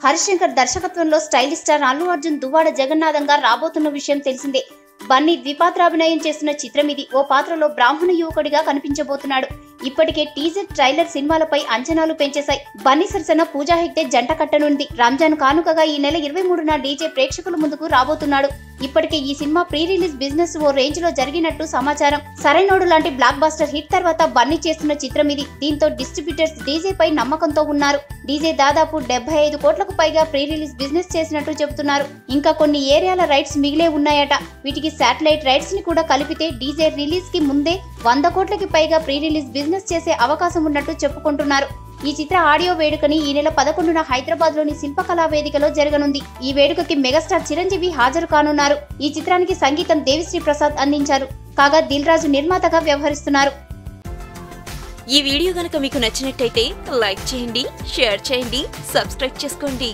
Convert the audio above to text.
హరిశంకర్ దర్శకత్వంలో stylish star Allu Arjun Duvvada జగన్నాథంగా రాబోతున్న విషయం తెలిసిందే. బన్నీ ద్విపాత్రాభినయం చేస్తున్న చిత్రం ఇది. ఓ పాత్రలో బ్రాహ్మణ యువకుడిగా కనిపించబోతున్నాడు. ఇప్పటికే టీజర్, ట్రైలర్ సినిమాలపై అంచనాలు పెంచేశాయి. బన్నీ సరసన పూజా హెగ్డే జంట కట్టనుంది. రంజాన్ కానుకగా ఈ నెల 23న డీజే ప్రేక్షకుల ముందుకు రాబోతున్నాడు. ఇప్పటికే ఈ సినిమా ప్రీ రిలీజ్ బిజినెస్ ఓ రేంజ్ లో జరిగినట్టు సమాచారం. సరైనోడు లాంటి బ్లాక్ బాస్టర్ హిట్ తర్వాత బన్నీ చేస్తున్న చిత్రం ఇది. దీంతో డిస్ట్రిబ్యూటర్స్ డీజే పై నమ్మకంతో ఉన్నారు. డీజే దాదాపు 75 కోట్లకు పైగా ప్రీ రిలీజ్ బిజినెస్ చేసినట్టు చెబుతున్నారు. ఇంకా కొన్ని ఏరియాల రైట్స్ మిగిలే ఉన్నాయట. వీటికి శాటిలైట్ రైట్స్ ని కూడా కలిపితే డీజే రిలీజ్ కి ముందే 100 కోట్లకి పైగా ప్రీ రిలీజ్ బిజినెస్ చేసే అవకాశం ఉన్నట్టు చెప్పుకుంటున్నారు. ఈ చిత్ర ఆడియో వేడుకని ఈ నెల 11న హైదరాబాద్ లోని శిల్పకళా వేదికలో జరగనుంది. ఈ వేడుకకి మెగాస్టార్ చిరంజీవి హాజరు కానున్నారు. ఈ చిత్రానికి సంగీతం దేవిశ్రీ ప్రసాద్ అందించారు. కాగా దిల్ రాజు నిర్మాతగా వ్యవహరిస్తున్నారు. ఈ వీడియో గనుక మీకు నచ్చినట్టయితే లైక్ చేయండి, షేర్ చేయండి, సబ్స్క్రైబ్ చేసుకోండి.